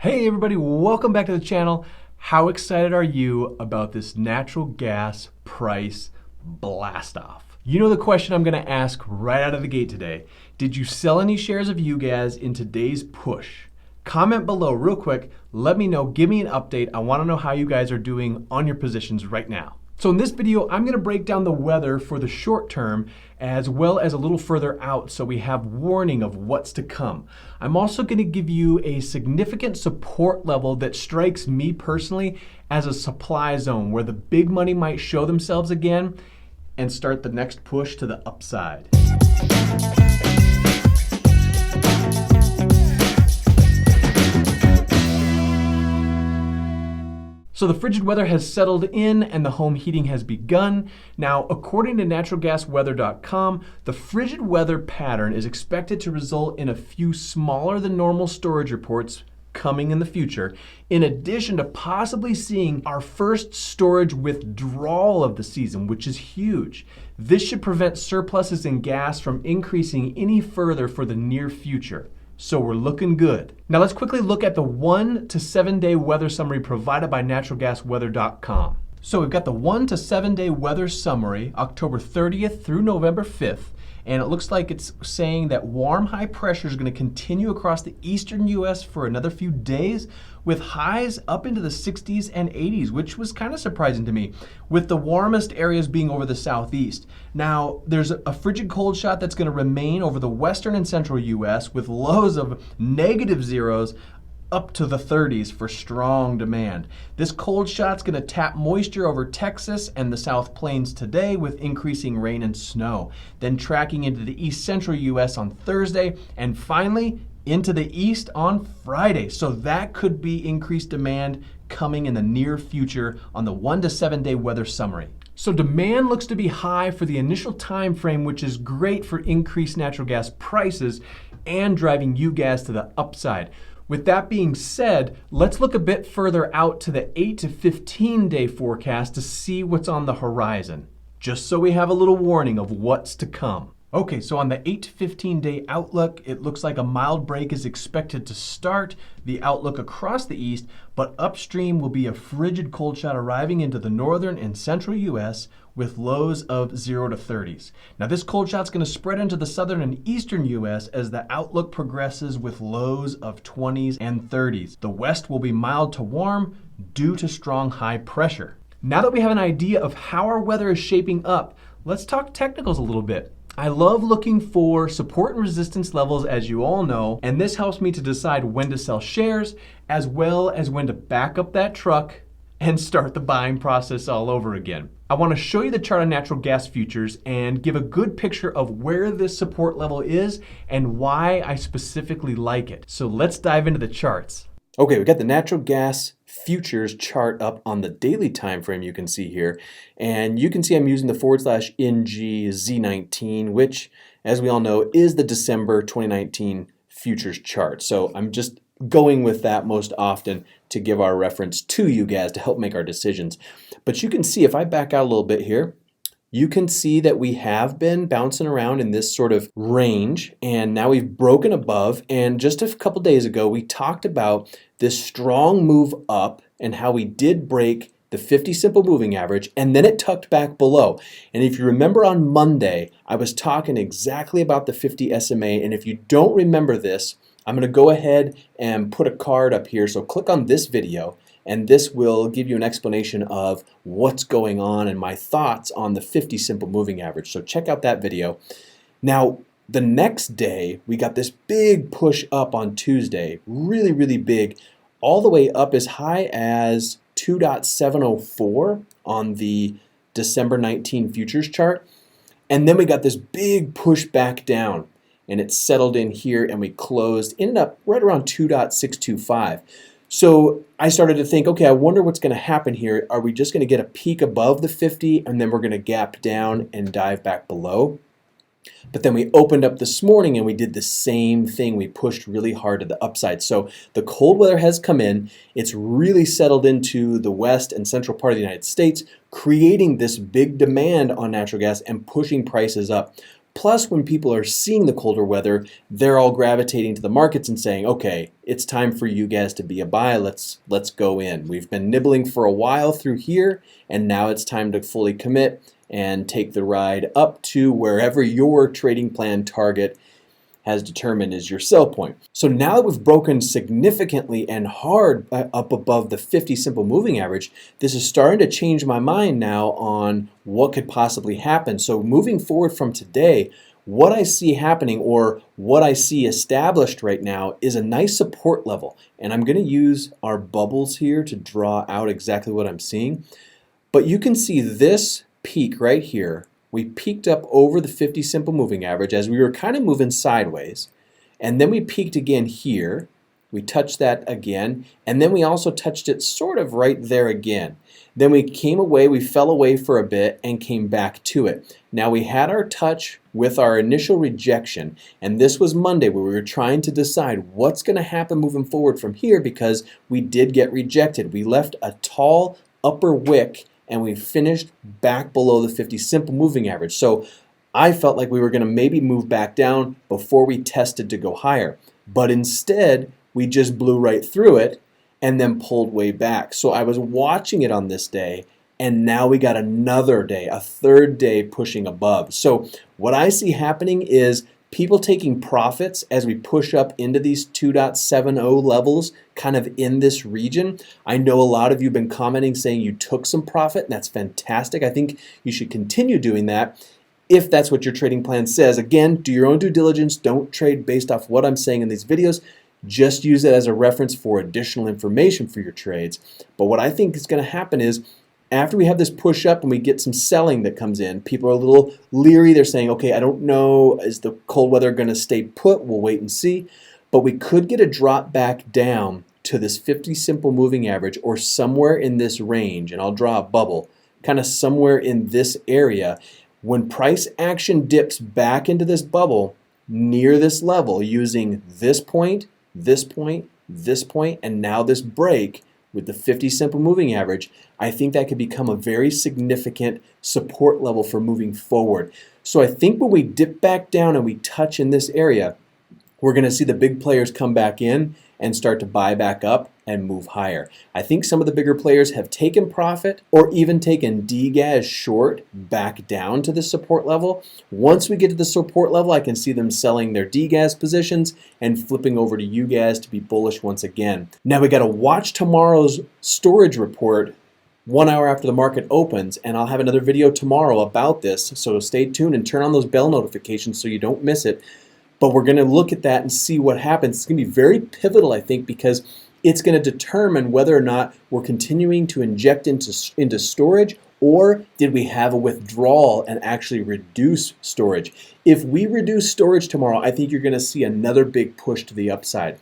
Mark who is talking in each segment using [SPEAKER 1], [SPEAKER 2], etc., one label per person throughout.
[SPEAKER 1] Hey everybody, welcome back to the channel. How excited are you about this natural gas price blast off? You know the question I'm gonna ask right out of the gate today. Did you sell any shares of UGAZ in today's push? Comment below real quick, let me know, give me an update. I wanna know how you guys are doing on your positions right now. So in this video, I'm gonna break down the weather for the short term as well as a little further out so we have warning of what's to come. I'm also gonna give you a significant support level that strikes me personally as a supply zone where the big money might show themselves again and start the next push to the upside. So the frigid weather has settled in and the home heating has begun. Now, according to naturalgasweather.com, the frigid weather pattern is expected to result in a few smaller than normal storage reports coming in the future, in addition to possibly seeing our first storage withdrawal of the season, which is huge. This should prevent surpluses in gas from increasing any further for the near future. So we're looking good. Now let's quickly look at the 1 to 7 day weather summary provided by naturalgasweather.com. So we've got the 1 to 7 day weather summary, October 30th through November 5th. And it looks like it's saying that warm high pressure is going to continue across the eastern US for another few days with highs up into the 60s and 80s, which was kind of surprising to me, with the warmest areas being over the southeast. Now, there's a frigid cold shot that's going to remain over the western and central US with lows of negative zeros up to the 30s for strong demand. This cold shot's going to tap moisture over Texas and the South Plains today with increasing rain and snow, then tracking into the east central US on Thursday, and finally into the east on Friday. So that could be increased demand coming in the near future on the 1 to 7 day weather summary. So demand looks to be high for the initial time frame, which is great for increased natural gas prices and driving UGAZ to the upside. With that being said, let's look a bit further out to the 8 to 15 day forecast to see what's on the horizon, just so we have a little warning of what's to come. Okay, so on the 8 to 15 day outlook, it looks like a mild break is expected to start the outlook across the east, but upstream will be a frigid cold shot arriving into the northern and central US with lows of 0 to 30s. Now this cold shot's going to spread into the southern and eastern US as the outlook progresses with lows of 20s and 30s. The west will be mild to warm due to strong high pressure. Now that we have an idea of how our weather is shaping up, let's talk technicals a little bit. I love looking for support and resistance levels, as you all know, and this helps me to decide when to sell shares as well as when to back up that truck and start the buying process all over again. I want to show you the chart on natural gas futures and give a good picture of where this support level is and why I specifically like it. So let's dive into the charts. Okay, we got the natural gas futures chart up on the daily time frame you can see here. And you can see I'm using the /NGZ19, which, as we all know, is the December 2019 futures chart. So I'm just going with that most often to give our reference to you guys to help make our decisions. But you can see if I back out a little bit here, you can see that we have been bouncing around in this sort of range, and now we've broken above. And just a couple days ago, we talked about this strong move up and how we did break the 50 simple moving average, and then it tucked back below. And if you remember on Monday, I was talking exactly about the 50 SMA, and if you don't remember this, I'm going to go ahead and put a card up here. So click on this video, and this will give you an explanation of what's going on and my thoughts on the 50 simple moving average. So check out that video. Now, the next day, we got this big push up on Tuesday, really, really big, all the way up as high as 2.704 on the December 19 futures chart. And then we got this big push back down, and it settled in here, and we closed, ended up right around 2.625. So I started to think, okay, I wonder what's going to happen here. Are we just going to get a peak above the 50 and then we're going to gap down and dive back below? But then we opened up this morning and we did the same thing. We pushed really hard to the upside. So the cold weather has come in. It's really settled into the west and central part of the United States, creating this big demand on natural gas and pushing prices up.
[SPEAKER 2] Plus, when people are seeing the colder weather, they're all gravitating to the markets and saying, okay, it's time for you guys to be a buy. Let's go in. We've been nibbling for a while through here, and now it's time to fully commit and take the ride up to wherever your trading plan target has determined is your sell point. So now that we've broken significantly and hard up above the 50 simple moving average, this is starting to change my mind now on what could possibly happen. So moving forward from today, what I see happening or what I see established right now is a nice support level. And I'm going to use our bubbles here to draw out exactly what I'm seeing. But you can see this peak right here. We peaked up over the 50 simple moving average as we were kind of moving sideways. And then we peaked again here. We touched that again. And then we also touched it sort of right there again. Then we came away, we fell away for a bit and came back to it. Now we had our touch with our initial rejection. And this was Monday where we were trying to decide what's going to happen moving forward from here because we did get rejected. We left a tall upper wick and we finished back below the 50 simple moving average. So I felt like we were going to maybe move back down before we tested to go higher. But instead, we just blew right through it and then pulled way back. So I was watching it on this day, and now we got another day, a third day pushing above. So what I see happening is people taking profits as we push up into these 2.70 levels kind of in this region. I know a lot of you have been commenting saying you took some profit, and that's fantastic. I think you should continue doing that if that's what your trading plan says. Again, do your own due diligence. Don't trade based off what I'm saying in these videos. Just use it as a reference for additional information for your trades. But what I think is going to happen is after we have this push up and we get some selling that comes in, people are a little leery. They're saying, okay, I don't know, is the cold weather going to stay put? We'll wait and see. But we could get a drop back down to this 50 simple moving average or somewhere in this range, and I'll draw a bubble, kind of somewhere in this area. When price action dips back into this bubble near this level using this point, this point, this point, and now this break with the 50 simple moving average, I think that could become a very significant support level for moving forward. So I think when we dip back down and we touch in this area, we're going to see the big players come back in and start to buy back up and move higher. I think some of the bigger players have taken profit or even taken DGAS short back down to the support level. Once we get to the support level, I can see them selling their DGAS positions and flipping over to UGAS to be bullish once again. Now we got to watch tomorrow's storage report 1 hour after the market opens, and I'll have another video tomorrow about this, so stay tuned and turn on those bell notifications so you don't miss it. But we're going to look at that and see what happens. It's going to be very pivotal, I think, because it's going to determine whether or not we're continuing to inject into storage, or did we have a withdrawal and actually reduce storage. If we reduce storage tomorrow, I think you're going to see another big push to the upside.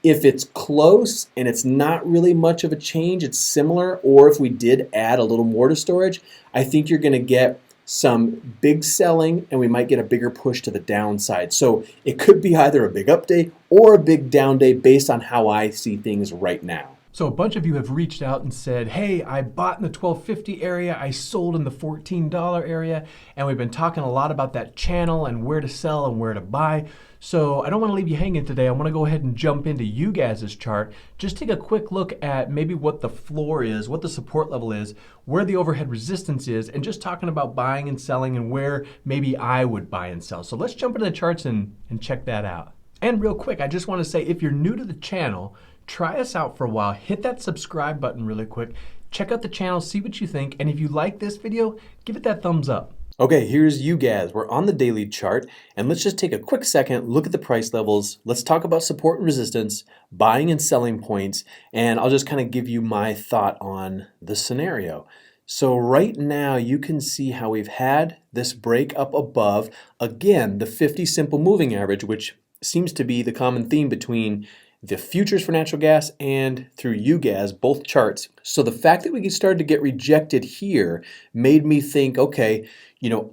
[SPEAKER 2] If it's close and it's not really much of a change, it's similar, or if we did add a little more to storage, I think you're going to get some big selling and we might get a bigger push to the downside. So it could be either a big up day or a big down day based on how I see things right now.
[SPEAKER 1] So a bunch of you have reached out and said, hey, I bought in the $12.50 area, I sold in the $14 area, and we've been talking a lot about that channel and where to sell and where to buy. So I don't want to leave you hanging today. I want to go ahead and jump into UGAZ's chart. Just take a quick look at maybe what the floor is, what the support level is, where the overhead resistance is, and just talking about buying and selling and where maybe I would buy and sell. So let's jump into the charts and check that out. And real quick, I just want to say, if you're new to the channel, try us out for a while. Hit that subscribe button really quick. Check out the channel, see what you think, and if you like this video, give it that thumbs up.
[SPEAKER 2] Okay, here's UGAZ. We're on the daily chart, and let's just take a quick second, look at the price levels. Let's talk about support and resistance, buying and selling points, and I'll just kind of give you my thought on the scenario. So right now, you can see how we've had this break up above, again, the 50 simple moving average, which seems to be the common theme between the futures for natural gas and through UGAZ, both charts. So the fact that we started to get rejected here made me think, okay,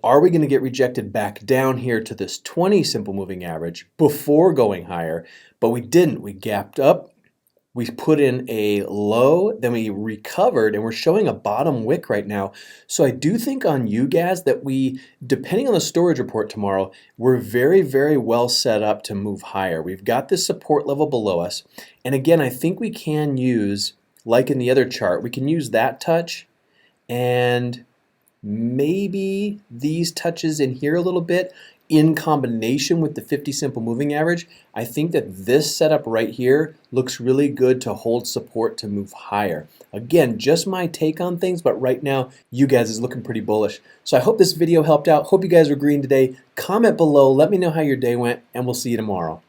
[SPEAKER 2] are we going to get rejected back down here to this 20 simple moving average before going higher? But we didn't. We gapped up. We put in a low, then we recovered, and we're showing a bottom wick right now. So I do think on UGAZ that we, depending on the storage report tomorrow, we're very, very well set up to move higher. We've got this support level below us. And again, I think we can use, like in the other chart, we can use that touch and maybe these touches in here a little bit in combination with the 50 simple moving average. I think that this setup right here looks really good to hold support to move higher. Again, just my take on things, but right now UGAZ is looking pretty bullish. So I hope this video helped out. Hope you guys were green today. Comment below, let me know how your day went, and we'll see you tomorrow.